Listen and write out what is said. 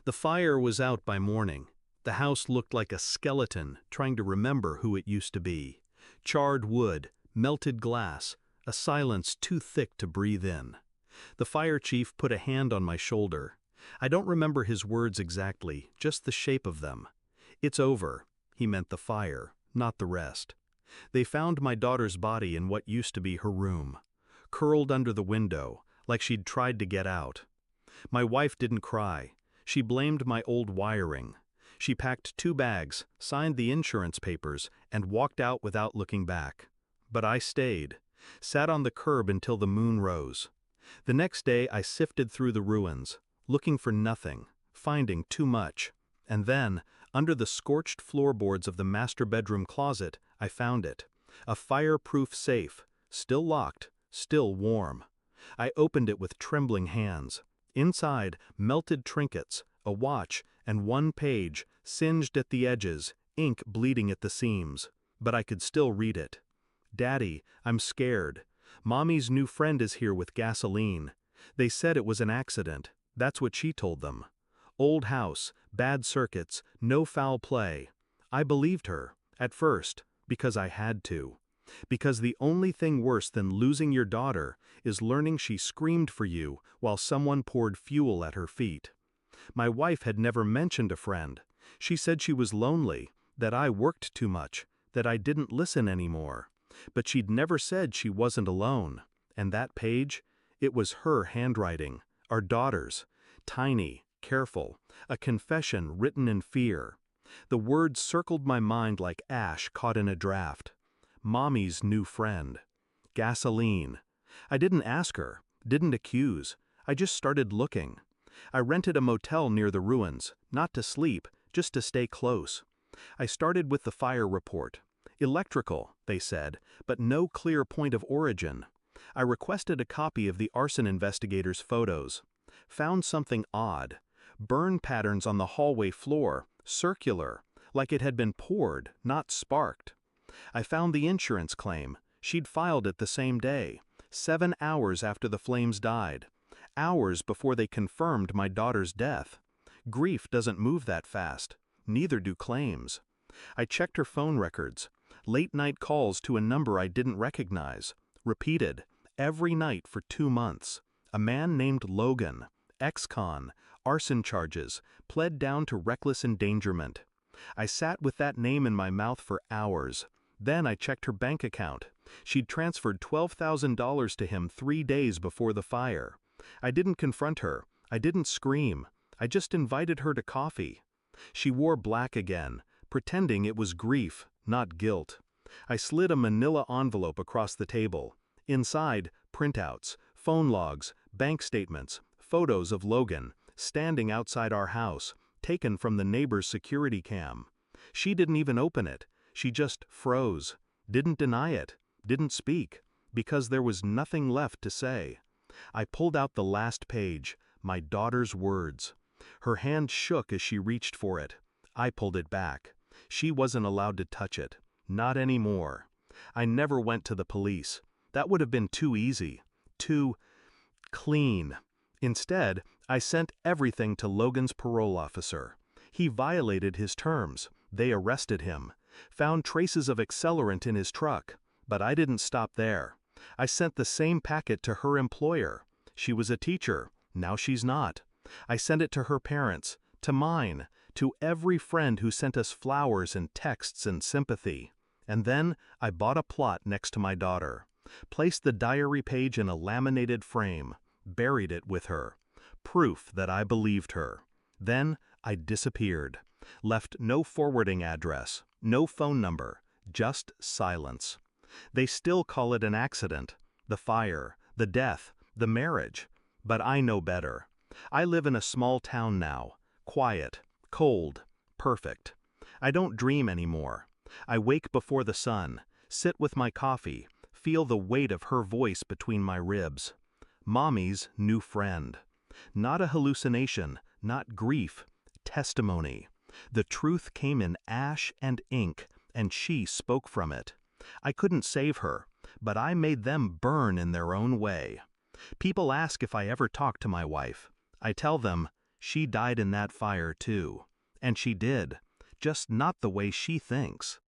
The fire was out by morning. The house looked like a skeleton trying to remember who it used to be. Charred wood, melted glass, a silence too thick to breathe in. The fire chief put a hand on my shoulder. I don't remember his words exactly, just the shape of them. "It's over." He meant the fire, not the rest. They found my daughter's body in what used to be her room, curled under the window, like she'd tried to get out. My wife didn't cry. She blamed my old wiring. She packed 2 bags, signed the insurance papers, and walked out without looking back. But I stayed, sat on the curb until the moon rose. The next day I sifted through the ruins, looking for nothing, finding too much. And then, under the scorched floorboards of the master bedroom closet, I found it. A fireproof safe, still locked, still warm. I opened it with trembling hands. Inside, melted trinkets, a watch, and 1 page, singed at the edges, ink bleeding at the seams. But I could still read it. "Daddy, I'm scared. Mommy's new friend is here with gasoline. They said it was an accident." That's what she told them. Old house, bad circuits, no foul play. I believed her, at first, because I had to. Because the only thing worse than losing your daughter is learning she screamed for you while someone poured fuel at her feet. My wife had never mentioned a friend. She said she was lonely, that I worked too much, that I didn't listen anymore. But she'd never said she wasn't alone. And that page? It was her handwriting, our daughter's, tiny, careful, a confession written in fear. The words circled my mind like ash caught in a draft. Mommy's new friend. Gasoline. I didn't ask her, didn't accuse. I just started looking. I rented a motel near the ruins, not to sleep, just to stay close. I started with the fire report. Electrical, they said, but no clear point of origin. I requested a copy of the arson investigator's photos. Found something odd. Burn patterns on the hallway floor, circular, like it had been poured, not sparked. I found the insurance claim. She'd filed it the same day, 7 hours after the flames died. Hours before they confirmed my daughter's death. Grief doesn't move that fast. Neither do claims. I checked her phone records. Late-night calls to a number I didn't recognize. Repeated, every night for 2 months. A man named Logan, ex-con, arson charges, pled down to reckless endangerment. I sat with that name in my mouth for hours. Then I checked her bank account. She'd transferred $12,000 to him 3 days before the fire. I didn't confront her. I didn't scream. I just invited her to coffee. She wore black again, pretending it was grief, not guilt. I slid a manila envelope across the table. Inside, printouts, phone logs, bank statements, photos of Logan, standing outside our house, taken from the neighbor's security cam. She didn't even open it. She just froze. Didn't deny it. Didn't speak. Because there was nothing left to say. I pulled out the last page, my daughter's words. Her hand shook as she reached for it. I pulled it back. She wasn't allowed to touch it. Not anymore. I never went to the police. That would have been too easy. Too clean. Instead, I sent everything to Logan's parole officer. He violated his terms. They arrested him. Found traces of accelerant in his truck. But I didn't stop there. I sent the same packet to her employer. She was a teacher. Now she's not. I sent it to her parents, to mine, to every friend who sent us flowers and texts and sympathy. And then I bought a plot next to my daughter. Placed the diary page in a laminated frame. Buried it with her. Proof that I believed her. Then I disappeared. Left no forwarding address, no phone number, just silence. They still call it an accident. The fire, the death, the marriage. But I know better. I live in a small town now. Quiet, cold, perfect. I don't dream anymore. I wake before the sun, sit with my coffee, feel the weight of her voice between my ribs. Mommy's new friend. Not a hallucination, not grief, testimony. The truth came in ash and ink, and she spoke from it. I couldn't save her, but I made them burn in their own way. People ask if I ever talk to my wife. I tell them, She died in that fire too. And she did. Just not the way she thinks.